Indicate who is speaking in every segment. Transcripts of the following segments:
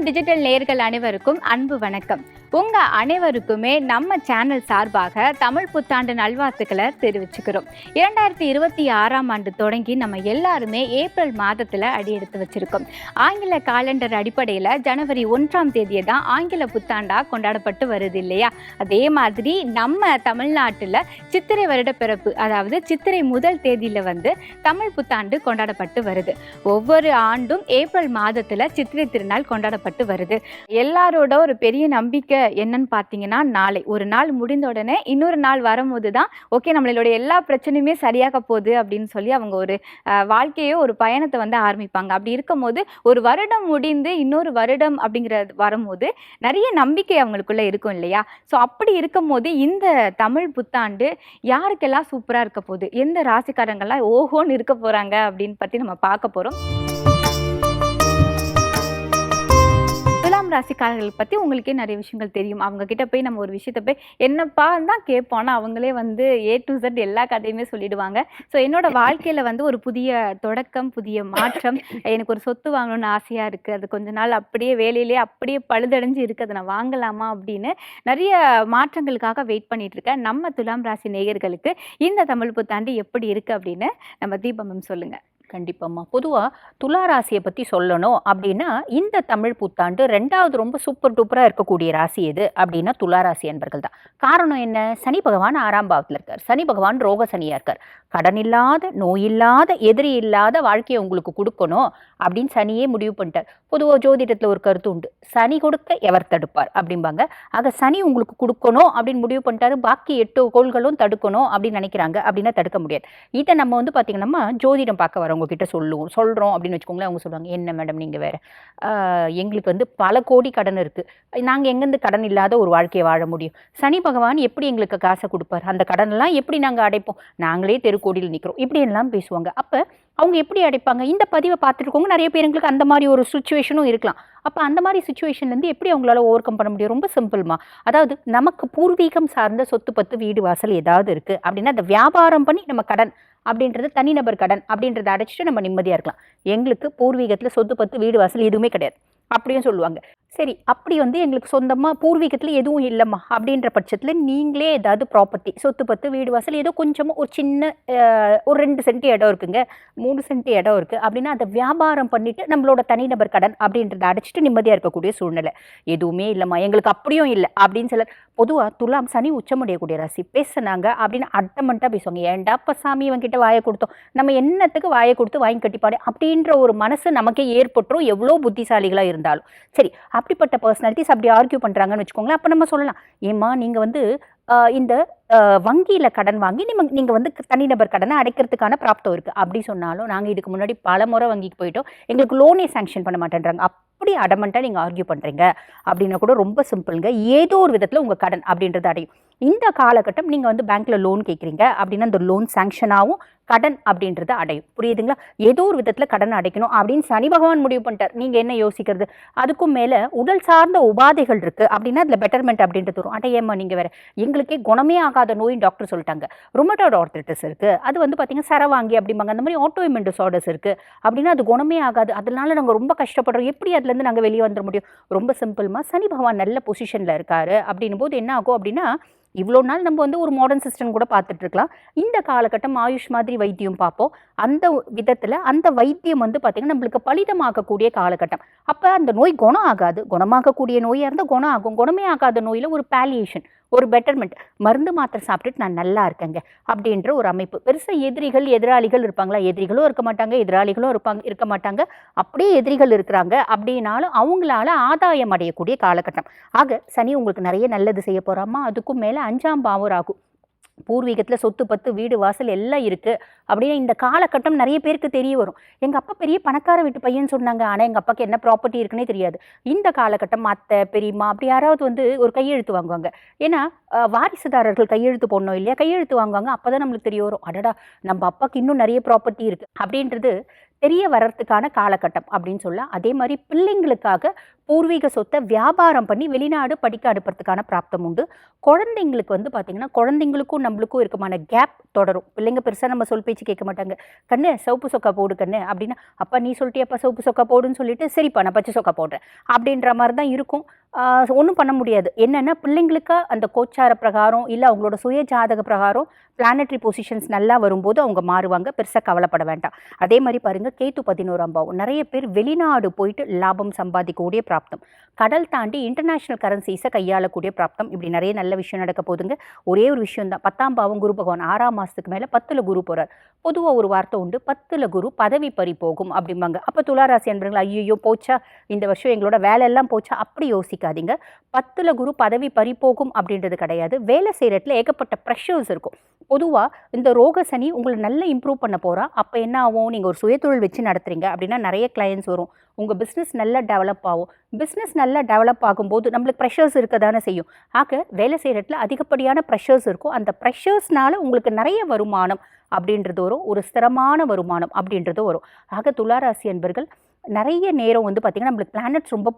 Speaker 1: Digital நேயர்கள் அனைவருக்கும் அன்பு வணக்கம். உங்க அனைவருக்குமே நம்ம சேனல் சார்பாக தமிழ் புத்தாண்டு நல்வாழ்த்துக்களை தெரிவிச்சுக்கிறோம். 2026ஆம் ஆண்டு தொடங்கி நம்ம எல்லாருமே ஏப்ரல் மாதத்துல அடியெடுத்து வச்சிருக்கோம். ஆங்கில காலண்டர் அடிப்படையில் ஜனவரி 1ஆம் தேதியை தான் ஆங்கில புத்தாண்டா கொண்டாடப்பட்டு வருது இல்லையா? அதே மாதிரி நம்ம தமிழ்நாட்டில் சித்திரை வருட பிறப்பு, அதாவது சித்திரை முதல் தேதியில் தமிழ் புத்தாண்டு கொண்டாடப்பட்டு வருது. ஒவ்வொரு ஆண்டும் ஏப்ரல் மாதத்துல சித்திரை திருநாள் கொண்டாடப்பட்டு வருது. எல்லாரோட ஒரு பெரிய நம்பிக்கை என்னன்னு பார்த்தீங்கன்னா, நாளை ஒரு நாள் முடிந்த உடனே இன்னொரு நாள் வரும்போது தான் ஓகே நம்மளுடைய எல்லா பிரச்சனையுமே சரியாக போகுது அப்படின்னு சொல்லி அவங்க ஒரு வாழ்க்கையோ ஒரு பயணத்தை ஆரம்பிப்பாங்க. அப்படி இருக்கும்போது ஒரு வருடம் முடிந்து இன்னொரு வருடம் அப்படிங்கிறது வரும்போது நிறைய நம்பிக்கை அவங்களுக்குள்ள இருக்கும் இல்லையா? ஸோ அப்படி இருக்கும் போது இந்த தமிழ் புத்தாண்டு யாருக்கெல்லாம் சூப்பராக இருக்க போகுது, எந்த ராசிக்காரங்கள்லாம் ஓஹோன்னு இருக்க போறாங்க அப்படின்னு பற்றி நம்ம பார்க்க போகிறோம். துலாம் ராசிக்காரர்கள் பற்றி உங்களுக்கே நிறைய விஷயங்கள் தெரியும். அவங்க கிட்ட போய் நம்ம ஒரு விஷயத்த போய் என்னப்பா தான் கேட்போம், ஆனால் அவங்களே A to Z எல்லா கதையுமே சொல்லிடுவாங்க. ஸோ என்னோட வாழ்க்கையில் ஒரு புதிய தொடக்கம், புதிய மாற்றம், எனக்கு ஒரு சொத்து வாங்கணும்னு ஆசையாக இருக்குது, அது கொஞ்ச நாள் அப்படியே வேலையிலே அப்படியே பழுதடைஞ்சு இருக்குது, அதை நான் வாங்கலாமா அப்படின்னு நிறைய மாற்றங்களுக்காக வெயிட் பண்ணிட்டு இருக்கேன். நம்ம துலாம் ராசி நேயர்களுக்கு இந்த தமிழ் புத்தாண்டு எப்படி இருக்குது அப்படின்னு நம்ம தீபம் சொல்லுங்கள்.
Speaker 2: கண்டிப்பாம்மா. பொதுவாக துலா ராசியை பற்றி சொல்லணும் அப்படின்னா, இந்த தமிழ் புத்தாண்டு 2வது ரொம்ப சூப்பர் டூப்பராக இருக்கக்கூடிய ராசி எது அப்படின்னா துலா ராசி என்பர்கள் தான். காரணம் என்ன? சனி பகவான் 6ஆம் பாவத்தில் இருக்கார். சனி பகவான் ரோக சனியாக இருக்கார். கடன் இல்லாத, நோய் இல்லாத, எதிரி இல்லாத வாழ்க்கையை உங்களுக்கு கொடுக்கணும் அப்படின்னு சனியே முடிவு பண்ணிட்டார். பொதுவாக ஜோதிடத்தில் ஒரு கருத்து உண்டு, சனி கொடுக்க எவர் தடுப்பார் அப்படிம்பாங்க. ஆக சனி உங்களுக்கு கொடுக்கணும் அப்படின்னு முடிவு பண்ணிட்டாரு, பாக்கி 8 கோள்களும் தடுக்கணும் அப்படின்னு நினைக்கிறாங்க. அப்படின்னா தடுக்க முடியாது. இதை நம்ம பார்த்தீங்கன்னா ஜோதிடம் பார்க்க வரவங்க கிட்ட சொல்கிறோம் அப்படின்னு வச்சுக்கோங்களேன். அவங்க சொல்லுவாங்க, என்ன மேடம் நீங்கள் வேறு, எங்களுக்கு பல கோடி கடன் இருக்குது, நாங்கள் எங்கேருந்து கடன் இல்லாத ஒரு வாழ்க்கையை வாழ முடியும்? சனி பகவான் எப்படி எங்களுக்கு காசை கொடுப்பார்? அந்த கடனெல்லாம் எப்படி நாங்கள் அடைப்போம்? நாங்களே தெருக்கோடியில் நிற்கிறோம், இப்படியெல்லாம் பேசுவாங்க. அப்போ அவங்க எப்படி அடைப்பாங்க? இந்த பதிவை பார்த்துருக்கோங்க நிறைய பேர். எங்களுக்கு அந்த மாதிரி ஒரு சுச்சுவேஷனும் இருக்கலாம். அப்போ அந்த மாதிரி சுச்சுவேஷன்லேருந்து எப்படி அவங்களால ஓவர் கம் பண்ண முடியும்? ரொம்ப சிம்பிள்மா. அதாவது நமக்கு பூர்வீகம் சார்ந்த சொத்து பத்து வீடு வாசல் ஏதாவது இருக்குது அப்படின்னா அதை வியாபாரம் பண்ணி நம்ம கடன் அப்படின்றது தனிநபர் கடன் அப்படின்றத அடைச்சிட்டு நம்ம நிம்மதியாக இருக்கலாம். எங்களுக்கு பூர்வீகத்தில் சொத்து பத்து வீடு வாசல் எதுவுமே கிடையாது அப்படியும் சொல்லுவாங்க. சரி, அப்படி எங்களுக்கு சொந்தமாக பூர்வீகத்தில் எதுவும் இல்லைம்மா அப்படின்ற பட்சத்தில் நீங்களே ஏதாவது ப்ராப்பர்ட்டி, சொத்து பத்து வீடு வாசல் ஏதோ கொஞ்சமாக ஒரு சின்ன ஒரு 2 சென்ட் இடம் இருக்குங்க, 3 சென்ட் இடம் இருக்குது அப்படின்னா அதை வியாபாரம் பண்ணிவிட்டு நம்மளோட தனிநபர் கடன் அப்படின்றத அடைச்சிட்டு நிம்மதியாக இருக்கக்கூடிய சூழ்நிலை. எதுவுமே இல்லைம்மா எங்களுக்கு அப்படியும் இல்லை அப்படின்னு சிலர். பொதுவாக துலாம் சனி உச்சமடையக்கூடிய ராசி. பேசுனாங்க அப்படின்னு அட்டமெண்ட்டாக பேசுவாங்க. ஏன்டா இப்போ சாமி இவங்கிட்ட வாயை கொடுத்தோம், நம்ம என்னத்துக்கு வாயை கொடுத்து வாங்கி கட்டிப்பாடு அப்படின்ற ஒரு மனசு நமக்கே ஏற்பட்டுரும், எவ்வளோ புத்திசாலிகளாக இருந்தாலும். சரி, அப்படிப்பட்ட பர்சனாலிட்டிஸ் அப்படி ஆர்கியூ பண்ணுறாங்கன்னு வச்சுக்கோங்களேன். அப்போ நம்ம சொல்லலாம், ஏம்மா நீங்கள் இந்த வங்கியில் கடன் வாங்கி நீங்கள் தனிநபர் கடனை அடைக்கிறதுக்கான பிராப்தம் இருக்குது அப்படி சொன்னாலும், நாங்கள் இதுக்கு முன்னாடி பல முறை வங்கிக்கு போயிட்டோம், எங்களுக்கு லோனே சாங்ஷன் பண்ண மாட்டேன்றாங்க, அப்படி அடமெண்ட்டாக நீங்கள் ஆர்கியூ பண்ணுறீங்க அப்படின்னா கூட ரொம்ப சிம்பிளுங்க. ஏதோ ஒரு விதத்தில் உங்கள் கடன் அப்படின்றது அடையும். இந்த காலகட்டம் நீங்கள் பேங்க்கில் லோன் கேட்குறீங்க அப்படின்னா அந்த லோன் சாங்ஷன் ஆகும், கடன் அப்படின்றது அடையும். புரியுதுங்களா? ஏதோ ஒரு விதத்தில் கடன் அடைக்கணும் அப்படின்னு சனி பகவான் முடிவு பண்ணிட்டார். நீங்கள் என்ன யோசிக்கிறது? அதுக்கும் மேலே உடல் சார்ந்த உபாதைகள் இருக்குது அப்படின்னா அதில் பெட்டர்மெண்ட் அப்படின்றது வரும். அடையம்மா நீங்கள் வேறு, எங்களுக்கே குணமே ஆகாத நோயின் டாக்டர் சொல்லிட்டாங்க, ருமட்டாய்டு ஆர்த்ரைட்டிஸ் இருக்குது, அது பார்த்தீங்கன்னா சரவாங்கி அப்படிம்பாங்க, அந்த மாதிரி ஆட்டோஇம்யூன் டிஸார்டர்ஸ் இருக்குது அப்படின்னா அது குணமே ஆகாது, அதனால நாங்கள் ரொம்ப கஷ்டப்படுறோம், எப்படி அதுலேருந்து நாங்கள் வெளியே வந்துட முடியும்? ரொம்ப சிம்பிள்மா. சனி பகவான் நல்ல பொசிஷனில் இருக்காரு அப்படின்னும் போது என்ன ஆகும் அப்படின்னா, இவ்வளோ நாள் நம்ம ஒரு மாடர்ன் சிஸ்டம் கூட பார்த்துட்டு இருக்கலாம். இந்த காலகட்டம் ஆயுஷ் மாதிரி வைத்தியம் பார்ப்போம். அந்த விதத்தில் அந்த வைத்தியம் பார்த்திங்கன்னா நம்மளுக்கு பலிதமாகக்கூடிய காலகட்டம். அப்போ அந்த நோய் குணம் ஆகாது. குணமாகக்கூடிய நோயாக இருந்தால் குணம் ஆகும். குணமே ஆகாத நோயில் ஒரு பாலியேஷன், ஒரு பெட்டர்மெண்ட், மருந்து மாத்திரை சாப்பிட்டுட்டு நான் நல்லா இருக்கேங்க அப்படின்ற ஒரு அமைப்பு. பெருசாக எதிராளிகள் இருப்பாங்களா? எதிரிகளும் இருக்க மாட்டாங்க, எதிராளிகளும் இருக்க மாட்டாங்க. அப்படியே எதிரிகள் இருக்கிறாங்க அப்படின்னாலும் அவங்களால ஆதாயம் அடையக்கூடிய காலகட்டம். ஆக சனி உங்களுக்கு நிறைய நல்லது செய்ய போகிறாமா. அதுக்கும் மேலே 5ஆம் பாவம் ஆகும். பூர்வீகத்தில் சொத்து பத்து வீடு வாசல் எல்லாம் இருக்குது அப்படின்னா இந்த காலகட்டம் நிறைய பேருக்கு தெரிய வரும். எங்கள் அப்பா பெரிய பணக்கார வீட்டு பையன் சொன்னாங்க, ஆனால் எங்கள் அப்பாவுக்கு என்ன ப்ராப்பர்ட்டி இருக்குன்னே தெரியாது. இந்த காலகட்டம் அத்தை பெரியம்மா அப்படி யாராவது ஒரு கையெழுத்து வாங்குவாங்க. ஏன்னா வாரிசுதாரர்கள் கையெழுத்து போடணும் இல்லையா? கையெழுத்து வாங்குவாங்க. அப்போ தான் நம்மளுக்கு தெரிய வரும், அடடா நம்ம அப்பாவுக்கு இன்னும் நிறைய ப்ராப்பர்ட்டி இருக்குது அப்படின்றது தெரிய வர்றதுக்கான காலகட்டம் அப்படின்னு சொல்லலாம். அதே மாதிரி பிள்ளைங்களுக்காக பூர்வீக சொத்தை வியாபாரம் பண்ணி வெளிநாடு படிக்க அனுப்புறதுக்கான பிராப்தம் உண்டு. குழந்தைங்களுக்கு வந்து பார்த்தீங்கன்னா, குழந்தைங்களுக்கும் நம்மளுக்கும் இருக்குமான கேப் தொடரும். பிள்ளைங்க பெருசா நம்ம சொல் பேச்சு கேட்க மாட்டாங்க. "கண்ணு சிவப்பு சொக்கா போடு கண்ணு" அப்படின்னா, "அப்பா நீ சொல்லிட்டியாப்பா சிவப்பு சொக்கா போடுன்னு" சொல்லிட்டு, "சரிப்பா நான் பச்சை சொக்கா போடுறேன்" அப்படின்ற மாரி தான் இருக்கும். ஒண்ணும் பண்ண முடியாது. என்னன்னா, பிள்ளைங்களுக்கா அந்த கோச்சார பிரகாரம், இல்ல அவங்களோட சுய ஜாதக பிரகாரம் பிளானட்டரி பொசிஷன்ஸ் நல்லா வரும்போது அவங்க மாறுவாங்க. பெருசா கவலைப்பட வேண்டாம். அதே மாரி பாருங்க, கேத்து 11ஆம் பாவம். நெறைய பேர் வெளிநாடு போயிட்டு லாபம் சம்பாதிக்கக்கூடிய பிராப்தம். கடல் தாண்டி இன்டர்நேஷனல் கரன்சிஸ கையாளக்கூடிய பிராப்தம். இப்படி நெறைய நல்ல விஷயம் நடக்க போதுங்க. ஒரே ஒரு விஷயம் தான். 10ஆம் பாவம் குரு பகவான் 6ஆம் மாசத்துக்கு மேல 10ல குரு போறார். பொதுவா ஒரு வார்த்தை உண்டு. 10ல குரு பதவி பறி போகும் அப்படிம்பாங்க. அப்ப துளாராசி அன்பர்களே, ஐய்யய்யோ! போச்சா? இந்த வருஷம் எங்களோட வேலை எல்லாம் போச்சா? அப்படி யோசிக்காதீங்க. 10ல குரு பதவி பறி போகும் அப்படின்றது கிடையாது. வேலை செய்ற இடத்துல ஏகப்பட்ட பிரஷர்ஸ் இருக்கும். பொதுவா இந்த ரோக சனி உங்கள நல்லா இம்ப்ரூவ் பண்ண போறா. அப்ப என்ன ஆகும்? நீங்க ஒரு சுயதொழில் வச்சு நடத்துறீங்க அப்படின்னா நெறைய கிளையண்ட்ஸ் வரும். உங்க பிசினஸ் நல்லா டெவலப் ஆகும். பிசினஸ் நல்லா டெவலப் ஆகும்போது நம்மளுக்கு பிரஷர்ஸ் இருக்க தானே செய்யும். ஆக வேலை செய்ற இடத்துல அதிகப்படியான பிரஷர்ஸ் இருக்கும். அந்த பிரஷர்ஸ்னால உங்களுக்கு நெறைய வருமானம் அப்படின்றது வரும். ஒரு ஸ்திரமான வருமானம் அப்படின்றது வரும். ஆக துளாராசி அன்பர்கள், நெறைய நேரம் வந்து பார்த்தீங்கன்னா, நம்மளுக்கு பிளானட்ஸ் ரொம்ப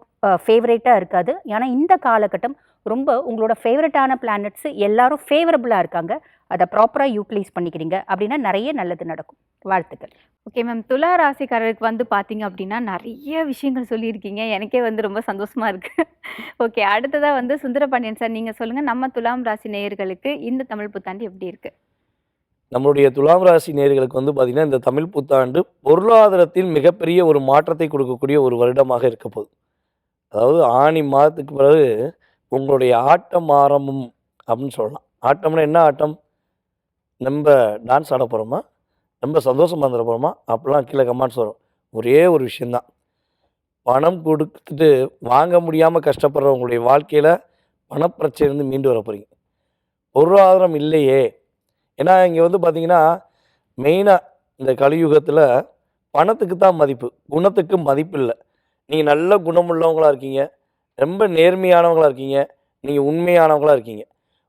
Speaker 2: ஃபேவரேட்டா இருக்காது. ஏன்னா இந்த காலகட்டம் ரொம்ப உங்களோட ஃபேவரட்டான பிளானட்ஸ் எல்லாரும் ஃபேவரபிளா இருக்காங்க. அத ப்ராப்பரா யூட்டிலைஸ் பண்ணிக்கிறீங்க அப்படின்னா நெறைய நல்லது நடக்கும். வாழ்த்துக்கள்.
Speaker 1: Okay ma'am. துலா ராசிக்காரருக்கு வந்து பார்த்தீங்க அப்படின்னா, நெறைய விஷயங்கள் சொல்லியிருக்கீங்க. எனக்கே வந்து ரொம்ப சந்தோஷமா இருக்கு. ஓகே. அடுத்ததா வந்து சுந்தரபாண்டியன் சார், நீங்க சொல்லுங்க. நம்ம துலாம் ராசி நேயர்களுக்கு இந்த தமிழ் புத்தாண்டு எப்படி இருக்கு?
Speaker 3: நம்மளுடைய துலாம் ராசி நேயர்களுக்கு வந்து பார்த்தீங்கன்னா, இந்த தமிழ் புத்தாண்டு பொருளாதாரத்தில் மிகப்பெரிய ஒரு மாற்றத்தை கொடுக்கக்கூடிய ஒரு வருடமாக இருக்க போகுது. அதாவது ஆனி மாதத்துக்கு பிறகு உங்களுடைய ஆட்டம் ஆரம்பம் அப்படின்னு சொல்லலாம். ஆட்டம்னா என்ன ஆட்டம்? நம்ப டான்ஸ் ஆட போறோமா? ரொம்ப சந்தோஷமா இருந்துற போறோமா? அப்பலாம் கீழ கமெண்ட்ஸ் வரும். ஒரே ஒரு விஷயம் தான். பணம் குடுத்துட்டு வாங்க முடியாம கஷ்டப்படுற உங்களுடைய வாழ்க்கையில பணப்பிரச்சனையிலிருந்து மீண்டு வர போறீங்க. பொருளாதாரம் இல்லையே! ஏன்னா இங்க வந்து பார்த்தீங்கன்னா, மெயினா இந்த கலியுகத்தில பணத்துக்கு தான் மதிப்பு. குணத்துக்கு மதிப்பு இல்ல. நீங்க நல்ல குணமுள்ளவங்களா இருக்கீங்க. ரொம்ப நேர்மையானவங்களா இருக்கீங்க. நீங்க உண்மையானவங்களா இருக்கீங்க.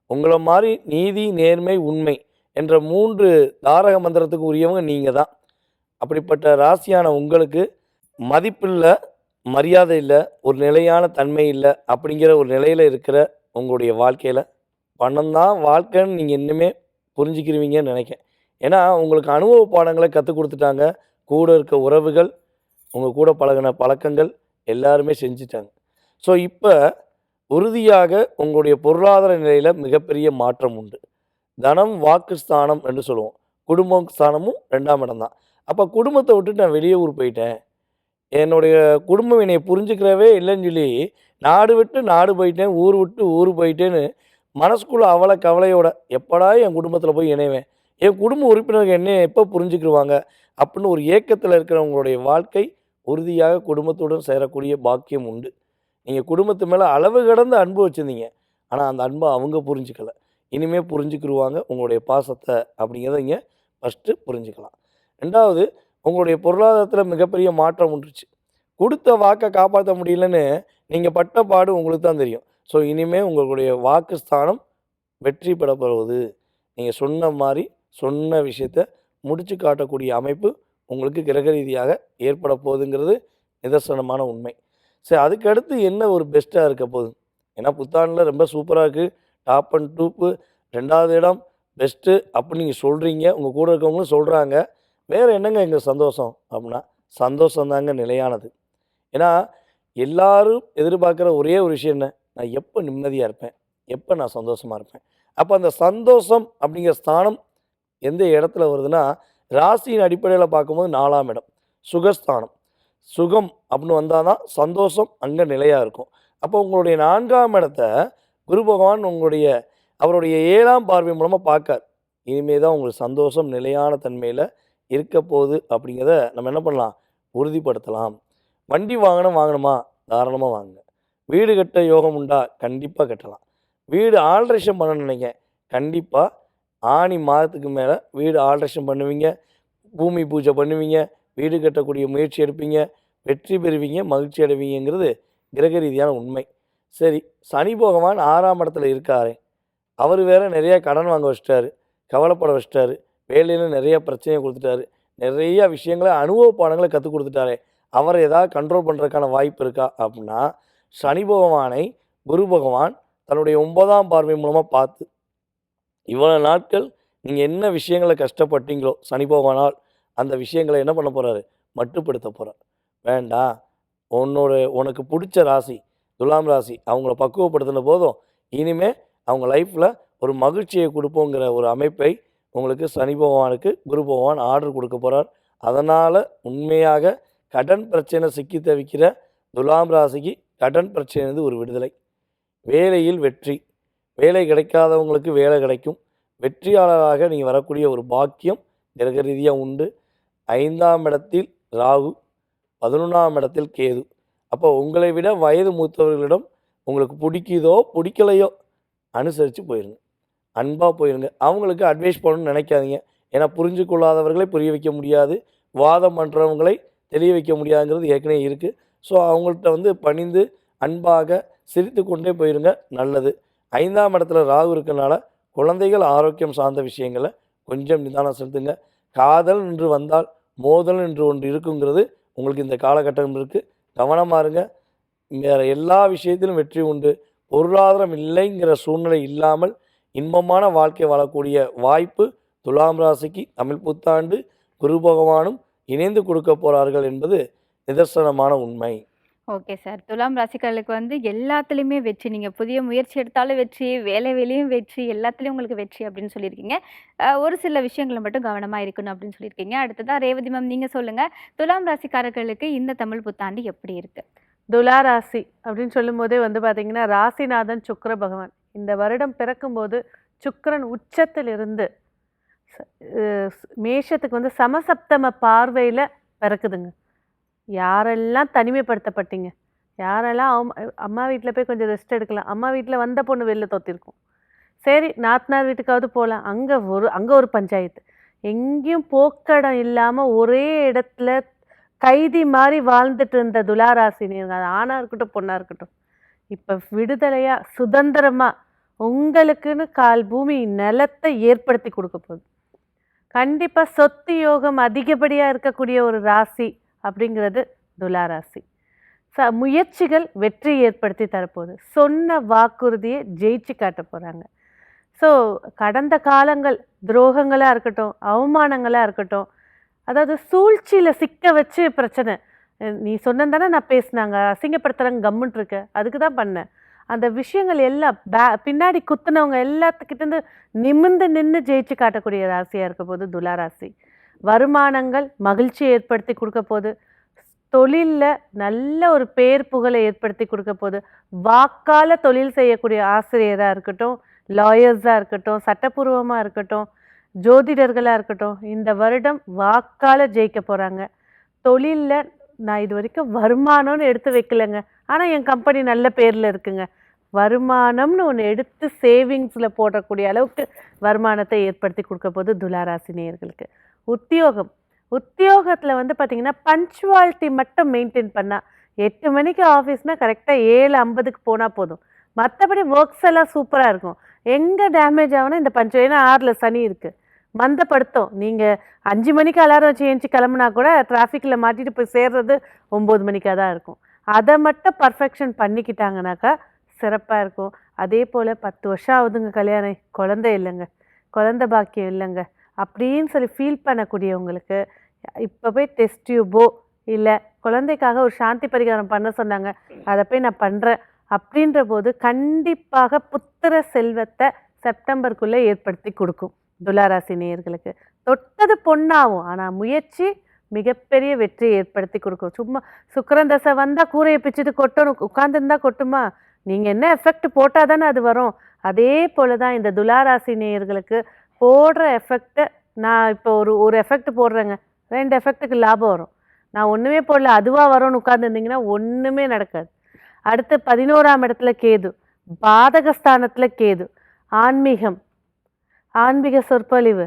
Speaker 3: உங்கள மாரி நீதி, நேர்மை, உண்மை என்ற 3 தாரக மந்திரத்துக்கு உரியவங்க நீங்க தான். அப்படிப்பட்ட ராசியான உங்களுக்கு மதிப்பில்ல, மரியாதை இல்ல, ஒரு நிலையான தன்மை இல்ல, அப்படிங்கிற ஒரு நிலையில இருக்கிற உங்களுடைய வாழ்க்கையில, பணம் தான் வாழ்க்கைன்னு நீங்க இன்னுமே புரிஞ்சுக்கிருவீங்கன்னு நெனைக்கிறேன். ஏன்னா, உங்களுக்கு அனுபவ பாடங்கள கத்துக் குடுத்துட்டாங்க. கூட இருக்க உறவுகள், உங்க கூட பழகுன பழக்கங்கள் எல்லாருமே செஞ்சுட்டாங்க. ஸோ, இப்ப உறுதியாக உங்களுடைய பொருளாதார நிலையில மிகப்பெரிய மாற்றம் உண்டு. தனம், வாக்கு ஸ்தானம் என்று சொல்லுவோம். குடும்பம் ஸ்தானமும் 2ஆம் இடம் தான். அப்ப குடும்பத்த விட்டுட்டு நான் வெளிய ஊர் போயிட்டேன். என்னுடைய குடும்பம் என்னைய புரிஞ்சுக்கிறவே இல்லன்னு சொல்லி, நாடு விட்டு நாடு போயிட்டேன், ஊர் விட்டு ஊர் போயிட்டேன்னு மனசுக்குள்ள கவலையோட, எப்படா என் குடும்பத்தில போய் இணைவேன்? என் குடும்ப உறுப்பினர்கள் என்னைய எப்ப புரிஞ்சுக்கிருவாங்க? அப்படின்னு ஒரு ஏக்கத்தில இருக்கிறவங்களுடைய வாழ்க்கை, உறுதியாக குடும்பத்துடன் சேரக்கூடிய பாக்கியம் உண்டு. நீங்க குடும்பத்து மேல அளவு கடந்த அன்பு வச்சிருந்தீங்க. ஆனா, அந்த அன்ப அவங்க புரிஞ்சுக்கல. இனிமே புரிஞ்சுக்கிருவாங்க உங்களுடைய பாசத்த அப்படிங்கிறத இங்க ஃபர்ஸ்ட்டு புரிஞ்சுக்கலாம். 2வது உங்களுடைய பொருளாதாரத்தில மிகப்பெரிய மாற்றம் உண்டுச்சு. குடுத்த வாக்க காப்பாத்த முடியலன்னு நீங்க பட்ட பாடு உங்களுக்கு தான் தெரியும். ஸோ, இனிமே உங்களுடைய வாக்கு ஸ்தானம் வெற்றி பெற போவது. நீங்க சொன்ன மாரி, சொன்ன விஷயத்த முடிச்சு காட்டக்கூடிய அமைப்பு உங்களுக்கு கிரக ரீதியாக ஏற்பட போகுதுங்கிறது நிதர்சனமான உண்மை. சரி, அதுக்கு அடுத்து என்ன ஒரு பெஸ்ட்டா இருக்க போகுது? ஏன்னா புத்தாண்டுல ரொம்ப சூப்பரா இருக்கு. டாப் அண்ட் டூப்பு 2வது இடம் பெஸ்ட்டு அப்படின்னு நீங்க சொல்றீங்க. உங்க கூட இருக்கவங்களும் சொல்றாங்க. வேற என்னங்க இங்க சந்தோஷம்? அப்படின்னா, சந்தோஷம் தாங்க நிலையானது. ஏன்னா, எல்லாரும் எதிர்பார்க்குற ஒரே ஒரு விஷயம் என்ன? நான் எப்ப நிம்மதியா இருப்பேன்? எப்ப நான் சந்தோஷமா இருப்பேன்? அப்ப அந்த சந்தோஷம் அப்படிங்கிற ஸ்தானம் எந்த இடத்துல வருதுன்னா, ராசியின் அடிப்படையில பார்க்கும்போது 4ஆம் இடம். சுகஸ்தானம். சுகம் அப்படின்னு வந்தா தான் சந்தோஷம் அங்க நிலையா இருக்கும். அப்போ உங்களுடைய 4ஆம் இடத்த குரு பகவான் அவருடைய 7ஆம் பார்வை மூலமா பார்க்கார். இனிமே தான் உங்களுக்கு சந்தோஷம் நிலையான தன்மையில இருக்க போகுது அப்படிங்கிறத நம்ம என்ன பண்ணலாம்? உறுதிப்படுத்தலாம். வண்டி வாங்கணுமா? தாராளமா வாங்குங்க. வீடு கட்ட யோகம் உண்டா? கண்டிப்பா கட்டலாம். வீடு ஆல்ட்ரேஷன் பண்ணணும்னு நினைக்கிறேன். கண்டிப்பா ஆனி மாதத்துக்கு மேல வீடு ஆல்ட்ரேஷன் பண்ணுவீங்க. பூமி பூஜை பண்ணுவீங்க. வீடு கட்டக்கூடிய முயற்சி எடுப்பீங்க. வெற்றி பெறுவீங்க. மகிழ்ச்சி அடைவீங்கங்கிறது கிரக ரீதியான உண்மை. சரி, சனி பகவான் 6ஆம் இடத்துல இருக்காரே, அவர் வேற நிறைய கடன் வாங்க வச்சுட்டாரு. கவலைப்பட வச்சுட்டாரு. வேலையில நிறைய பிரச்சனைய குடுத்துட்டாரு. நிறைய விஷயங்கள அனுபவ பாடங்கள கத்துக் குடுத்துட்டாரே, அவர ஏதாவது கண்ட்ரோல் பண்றதுக்கான வாய்ப்பு இருக்கா? அப்டின்னா, சனி பகவானை குரு பகவான் தன்னுடைய 9ஆம் பார்வை மூலமா பார்த்து, இவ்வளவு நாட்கள் நீங்க என்ன விஷயங்கள கஷ்டப்பட்டீங்களோ சனி பகவானால், அந்த விஷயங்கள என்ன பண்ண போறாரு? மட்டுப்படுத்த போறார். வேண்டாம், உனக்கு புடிச்ச ராசி துலாம் ராசி. அவங்கள பக்குவப்படுத்தின போதும், இனிமே அவங்க லைஃப்ல ஒரு மகிழ்ச்சிய குடுப்போங்கிற ஒரு அமைப்பை உங்களுக்கு சனி பகவானுக்கு குரு பகவான் ஆர்டர் குடுக்க போறார். அதனால உண்மையாக கடன் பிரச்சனை சிக்கி தவிக்கிற துலாம் ராசிக்கு கடன் பிரச்சனையிலிருந்து ஒரு விடுதலை. வேலையில் வெற்றி. வேலை கிடைக்காதவங்களுக்கு வேலை கிடைக்கும். வெற்றியாளராக நீங்க வரக்கூடிய ஒரு பாக்கியம் கிரக ரீதியா உண்டு. 5ஆம் இடத்தில் ராகு, 11ஆம் இடத்தில் கேது. அப்போ உங்களை விட வயது மூத்தவர்களிடம் உங்களுக்கு பிடிக்குதோ பிடிக்கலையோ அனுசரித்து போயிருங்க. அன்பாக போயிருங்க. அவங்களுக்கு அட்வைஸ் பண்ணணும்னு நினைக்காதீங்க. ஏன்னா புரிஞ்சு கொள்ளாதவர்களை புரிய வைக்க முடியாது. வாதம் பண்ணுறவங்களை தெளிய வைக்க முடியாதுங்கிறது ஏற்கனவே இருக்குது. ஸோ அவங்கள்ட்ட வந்து பணிந்து அன்பாக சிரித்து கொண்டே போயிருங்க, நல்லது. 5ஆம் இடத்துல ராகு இருக்கனால குழந்தைகள் ஆரோக்கியம் சார்ந்த விஷயங்களை கொஞ்சம் நிதானம் செலுத்துங்க. காதல் என்று வந்தால் மோதல் என்று ஒன்று இருக்குங்கிறது உங்களுக்கு இந்த காலகட்டம் இருக்குது. கவனமாக இருங்க. வேறு எல்லா விஷயத்திலும் வெற்றி உண்டு. பொருளாதாரம் இல்லைங்கிற சூழ்நிலை இல்லாமல் இன்பமான வாழ்க்கை வாழக்கூடிய வாய்ப்பு துலாம் ராசிக்கு தமிழ் புத்தாண்டு குரு பகவானும் இணைந்து கொடுக்க போகிறார்கள் என்பது நிதர்சனமான உண்மை.
Speaker 1: Okay sir. துலாம் ராசிக்காரர்களுக்கு வந்து எல்லாத்துலயுமே வெற்றி. நீங்க புதிய முயற்சி எடுத்தாலும் வெற்றி, வேலையிலயும் வெற்றி, எல்லாத்துலயும் உங்களுக்கு வெற்றி அப்படின்னு சொல்லியிருக்கீங்க. ஒரு சில விஷயங்கள்ல மட்டும் கவனமா இருக்கணும் அப்படின்னு சொல்லியிருக்கீங்க. அடுத்ததா ரேவதி மேம் நீங்க சொல்லுங்க. துலாம் ராசிக்காரர்களுக்கு இந்த தமிழ் புத்தாண்டு எப்படி இருக்கு?
Speaker 4: துலா ராசி அப்படின்னு சொல்லும்போதே வந்து பார்த்தீங்கன்னா, ராசிநாதன் சுக்கிர பகவான். இந்த வருடம் பிறக்கும்போது சுக்கிரன் உச்சத்திலிருந்து மேஷத்துக்கு வந்து சமசப்தம பார்வையில் பிறக்குதுங்க. யாரெல்லாம் தனிமைப்படுத்தப்பட்டீங்க, யாரெல்லாம் அம்மா வீட்டில் போய் கொஞ்சம் ரெஸ்ட் எடுக்கலாம், அம்மா வீட்டில் வந்த பொண்ணு வெளில தொத்திருக்கும், சரி நாத்தனார் வீட்டுக்காவது போகலாம், அங்கே ஒரு பஞ்சாயத்து, எங்கேயும் போக்கடம் இல்லாமல் ஒரே இடத்துல கைதி மாதிரி வாழ்ந்துட்டு இருந்த துளாராசினியர், அது ஆணாக இருக்கட்டும் பொண்ணாக இருக்கட்டும், இப்போ விடுதலையாக சுதந்திரமாக உங்களுக்குன்னு கால் பூமி நிலத்தை ஏற்படுத்தி கொடுக்க போகுது. கண்டிப்பாக சொத்து யோகம் அதிகப்படியாக இருக்கக்கூடிய ஒரு ராசி அப்படிங்கிறது துளாராசி. முயற்சிகள் வெற்றி ஏற்படுத்தி தரப்போகுது. சொன்ன வாக்குறுதியை ஜெயிச்சு காட்ட போகிறாங்க. ஸோ கடந்த காலங்கள் துரோகங்களாக இருக்கட்டும், அவமானங்களாக இருக்கட்டும், அதாவது சூழ்ச்சியில் சிக்க வச்சு பிரச்சனை, நீ சொன்னதானே நான் பேசினாங்க, அசிங்கப்படுத்துகிறாங்க, கம்முன்ட்டு இருக்க, அதுக்கு தான் பண்ணேன், அந்த விஷயங்கள் எல்லாம் பின்னாடி குத்துனவங்க எல்லாத்துக்கிட்டேருந்து நிமிர்ந்து நின்று ஜெயிச்சு காட்டக்கூடிய ராசியாக இருக்க போது துளாராசி. வருமானங்கள் மகிழ்ச்சி ஏற்படுத்தி கொடுக்க போது, தொழிலில் நல்ல ஒரு பேர் புகழை ஏற்படுத்தி கொடுக்க போது, வாக்கால் தொழில் செய்யக்கூடிய ஆசிரியராக இருக்கட்டும், லாயர்ஸாக இருக்கட்டும், சட்டப்பூர்வமாக இருக்கட்டும், ஜோதிடர்களாக இருக்கட்டும், இந்த வருடம் வாக்கால் ஜெயிக்க போகிறாங்க. தொழிலில் நான் இது வரைக்கும் வருமானம்னு எடுத்து வைக்கலைங்க, ஆனால் என் கம்பெனி நல்ல பேரில் இருக்குங்க, வருமானம்னு ஒன்று எடுத்து சேவிங்ஸில் போடக்கூடிய அளவுக்கு வருமானத்தை ஏற்படுத்தி கொடுக்க போது துளாராசி நேயர்களுக்கு. உத்தியோகத்தில் வந்து பார்த்திங்கன்னா பஞ்சுவாலிட்டி மட்டும் மெயின்டைன் பண்ணால், 8 மணிக்கு ஆஃபீஸ்னால் கரெக்டாக 7:50க்கு போனால் போதும், மற்றபடி ஒர்க்ஸ் எல்லாம் சூப்பராக இருக்கும். எங்கே டேமேஜ் ஆகுனா இந்த ஏன்னா 6ல் சனி இருக்குது, மந்தப்படுத்தும். நீங்கள் 5 மணிக்கு அலாரம் வச்சு ஏஞ்சி கிளம்புனா கூட டிராஃபிக்கில் மாட்டிட்டு போய் சேர்றது 9 மணிக்காக தான் இருக்கும். அதை மட்டும் பர்ஃபெக்ஷன் பண்ணிக்கிட்டாங்கனாக்கா சிறப்பாக இருக்கும். அதே போல் 10 வருஷம் ஆகுதுங்க கல்யாணம், குழந்தை இல்லைங்க, குழந்தை பாக்கியம் இல்லைங்க அப்படின்னு சொல்லி ஃபீல் பண்ணக்கூடியவங்களுக்கு இப்போ போய் டெஸ்ட் டியூபோ இல்லை குழந்தைக்காக ஒரு சாந்தி பரிகாரம் பண்ண சொன்னாங்க, அதை போய் நான் பண்ணுறேன் அப்படின்ற போது கண்டிப்பாக புத்திர செல்வத்தை செப்டம்பருக்குள்ளே ஏற்படுத்தி கொடுக்கும் துளாராசி நேயர்களுக்கு. தொட்டது பொண்ணாகும், ஆனால் முயற்சி மிகப்பெரிய வெற்றியை ஏற்படுத்தி கொடுக்கும். சும்மா சுக்கிரன் தசை வந்தால் கூரையை பிச்சுட்டு கொட்டணும், உட்காந்துருந்தா கொட்டுமா? நீங்கள் என்ன எஃபெக்ட் போட்டால் தானே அது வரும். அதே போல் தான் இந்த துளாராசி நேயர்களுக்கு போடுற எஃபெக்டை, நான் இப்போ ஒரு எஃபெக்ட் போடுறேங்க, 2 எஃபெக்ட்டுக்கு லாபம் வரும். நான் ஒன்றுமே போடல அதுவாக வரும்னு உட்காந்துருந்தீங்கன்னா ஒன்றுமே நடக்காது. அடுத்து 11ஆம் இடத்துல கேது, பாதகஸ்தானத்தில் கேது, ஆன்மீக சொற்பொழிவு,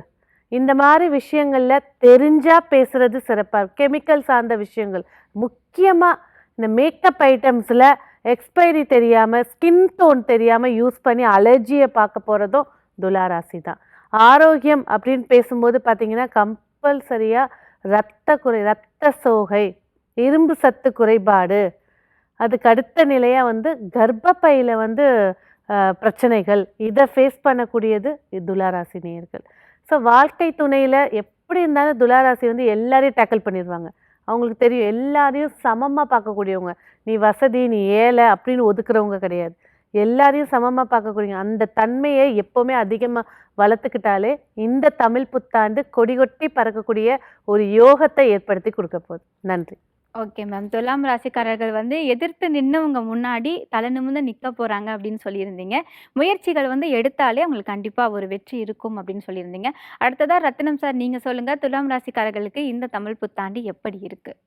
Speaker 4: இந்த மாதிரி விஷயங்களில் தெரிஞ்சால் பேசுகிறது சிறப்பாக இருக்கும். கெமிக்கல் சார்ந்த விஷயங்கள், முக்கியமாக இந்த மேக்கப் ஐட்டம்ஸில் எக்ஸ்பைரி தெரியாமல், ஸ்கின் டோன் தெரியாமல் யூஸ் பண்ணி அலர்ஜியை பார்க்க போகிறதும் துளாராசி தான். ஆரோக்கியம் அப்படின்னு பேசும்போது பார்த்திங்கன்னா கம்பல்சரியாக இரத்த சோகை, இரும்பு சத்து குறைபாடு, அதுக்கு அடுத்த நிலையாக வந்து கர்ப்பப்பையில் வந்து பிரச்சனைகள், இதை ஃபேஸ் பண்ணக்கூடியது துளாராசி நேயர்கள். ஸோ வாழ்க்கை துணையில் எப்படி இருந்தாலும் துளாராசி வந்து எல்லாரையும் டேக்கிள் பண்ணிடுவாங்க. அவங்களுக்கு தெரியும், எல்லாரையும் சமமாக பார்க்கக்கூடியவங்க. நீ வசதி, நீ ஏழை அப்படின்னு ஒதுக்குறவங்க கிடையாது. எல்லாரையும் சமமாக பார்க்கக்கூடிய அந்த தன்மையை எப்போவுமே அதிகமாக வளர்த்துக்கிட்டாலே இந்த தமிழ் புத்தாண்டு கொடிகொட்டி பறக்கக்கூடிய ஒரு யோகத்தை ஏற்படுத்தி கொடுக்க போகுது. நன்றி.
Speaker 1: Okay ma'am. துலாம் ராசிக்காரர்கள் வந்து எதிர்த்து நின்னவங்க முன்னாடி தலை நிமிர்ந்து நிற்க போகிறாங்க அப்படின்னு சொல்லியிருந்தீங்க. முயற்சிகள் வந்து எடுத்தாலே அவங்களுக்கு கண்டிப்பாக ஒரு வெற்றி இருக்கும் அப்படின்னு சொல்லியிருந்தீங்க. அடுத்ததாக ரத்தினம் சார், நீங்கள் சொல்லுங்கள், துலாம் ராசிக்காரர்களுக்கு இந்த தமிழ் புத்தாண்டு எப்படி இருக்குது?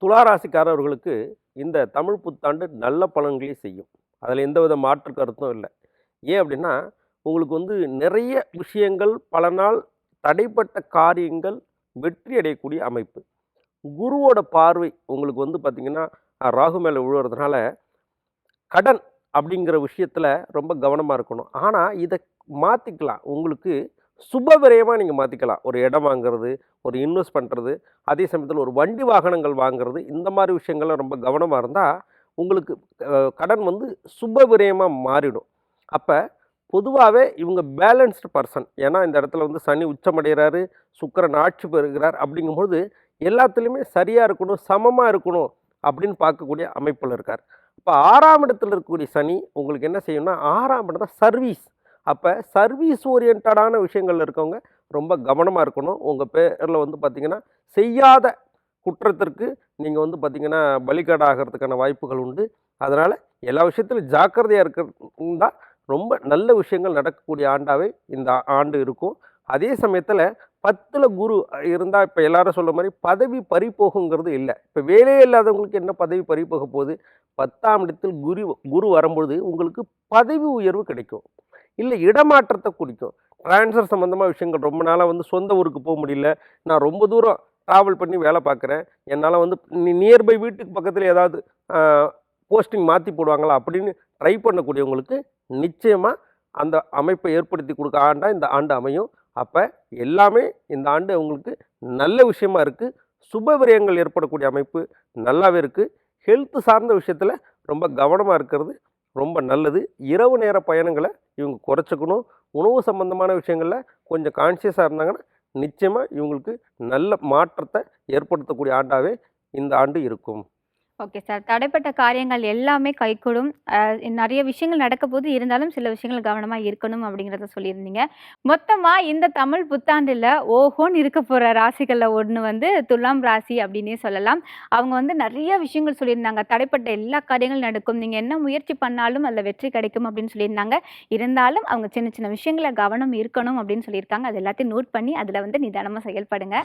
Speaker 5: துளாராசிக்காரர்களுக்கு இந்த தமிழ் புத்தாண்டு நல்ல பலன்களை செய்யும். அதில் எந்தவித மாற்று கருத்தும் இல்லை. ஏன் அப்படின்னா, உங்களுக்கு வந்து நிறைய விஷயங்கள், பல நாள் தடைப்பட்ட காரியங்கள் வெற்றி அடையக்கூடிய அமைப்பு. குருவோட பார்வை உங்களுக்கு வந்து பார்த்திங்கன்னா ராகு மேலே விழுறதுனால கடன் அப்படிங்கிற விஷயத்தில் ரொம்ப கவனமாக இருக்கணும். ஆனால் இதை மாற்றிக்கலாம், உங்களுக்கு சுப விரயமாக நீங்கள் மாற்றிக்கலாம். ஒரு இடம் வாங்குறது, ஒரு இன்வெஸ்ட் பண்ணுறது, அதே சமயத்தில் ஒரு வண்டி வாகனங்கள் வாங்குறது, இந்த மாதிரி விஷயங்கள்லாம் ரொம்ப கவனமாக இருந்தால் உங்களுக்கு கடன் வந்து சுப விரயமாக மாறிடும். அப்போ பொதுவாகவே இவங்க பேலன்ஸ்டு பர்சன். ஏன்னா இந்த இடத்துல வந்து சனி உச்சமடைகிறாரு, சுக்கிரன் ஆட்சி பெறுகிறார். அப்படிங்கும்போது எல்லாத்துலேயுமே சரியாக இருக்கணும், சமமாக இருக்கணும் அப்படின்னு பார்க்கக்கூடிய அமைப்பில் இருக்கார். இப்போ 6ஆம் இடத்துல இருக்கக்கூடிய சனி உங்களுக்கு என்ன செய்யணும்னா, 6ஆம் இடம் தான் சர்வீஸ். அப்போ சர்வீஸ் ஓரியன்டான விஷயங்கள் இருக்கவங்க ரொம்ப கவனமாக இருக்கணும். உங்கள் பேரில் வந்து பார்த்திங்கன்னா செய்யாத குற்றத்திற்கு நீங்கள் வந்து பார்த்திங்கன்னா பலிகடாகிறதுக்கான வாய்ப்புகள் உண்டு. அதனால் எல்லா விஷயத்திலும் ஜாக்கிரதையாக இருக்கிறதா ரொம்ப நல்ல விஷயங்கள் நடக்கக்கூடிய ஆண்டாகவே இந்த ஆண்டு இருக்கும். அதே சமயத்தில் 10ல் குரு இருந்தால் இப்போ எல்லாரும் சொல்கிற மாதிரி பதவி பறிப்போகுங்கிறது இல்லை. இப்போ வேலையே இல்லாதவங்களுக்கு என்ன பதவி பறிப்போக போகுது? 10ஆம் இடத்தில் குரு வரும்பொழுது உங்களுக்கு பதவி உயர்வு கிடைக்கும், இல்லை இடமாற்றத்தை குறிக்கும். ட்ரான்ஸ்ஃபர் சம்மந்தமாக விஷயங்கள், ரொம்ப நாளாக வந்து சொந்த ஊருக்கு போக முடியல, நான் ரொம்ப தூரம் ட்ராவல் பண்ணி வேலை பார்க்குறேன், என்னால் வந்து நியர்பை வீட்டுக்கு பக்கத்தில் ஏதாவது போஸ்டிங் மாற்றி போடுவாங்களா அப்படின்னு ட்ரை பண்ணக்கூடியவங்களுக்கு நிச்சயமாக அந்த அமைப்பை ஏற்படுத்தி கொடுக்க ஆண்டாக இந்த ஆண்டு அமையும். அப்போ எல்லாமே இந்த ஆண்டு உங்களுக்கு நல்ல விஷயமா இருக்குது. சுப விரயங்கள் ஏற்படக்கூடிய அமைப்பு நல்லாவே இருக்குது. ஹெல்த் சார்ந்த விஷயத்தில் ரொம்ப கவனமாக இருக்கிறது ரொம்ப நல்லது. இரவு நேர பயணங்களை இவங்க குறைச்சிக்கணும். உணவு சம்பந்தமான விஷயங்களில் கொஞ்சம் கான்சியஸாக இருந்தாங்கன்னா நிச்சயமாக இவங்களுக்கு நல்ல மாற்றத்தை ஏற்படுத்தக்கூடிய ஆண்டாகவே இந்த ஆண்டு இருக்கும்.
Speaker 1: Okay sir. தடைப்பட்ட காரியங்கள் எல்லாமே கைகூடும். நிறைய விஷயங்கள் நடக்க போது, இருந்தாலும் சில விஷயங்கள் கவனமாக இருக்கணும் அப்படிங்கிறத சொல்லியிருந்தீங்க. மொத்தமாக இந்த தமிழ் புத்தாண்டில் ஓஹோன்னு இருக்க போகிற ராசிகளில் ஒன்று வந்து துலாம் ராசி அப்படின்னே சொல்லலாம். அவங்க வந்து நிறைய விஷயங்கள் சொல்லியிருந்தாங்க. தடைப்பட்ட எல்லா காரியங்களும் நடக்கும், நீங்கள் என்ன முயற்சி பண்ணாலும் அதில் வெற்றி கிடைக்கும் அப்படின்னு சொல்லியிருந்தாங்க. இருந்தாலும் அவங்க சின்ன சின்ன விஷயங்களை கவனம் இருக்கணும் அப்படின்னு சொல்லியிருக்காங்க. அது எல்லாத்தையும் நோட் பண்ணி அதில் வந்து நிதானமாக செயல்படுங்க.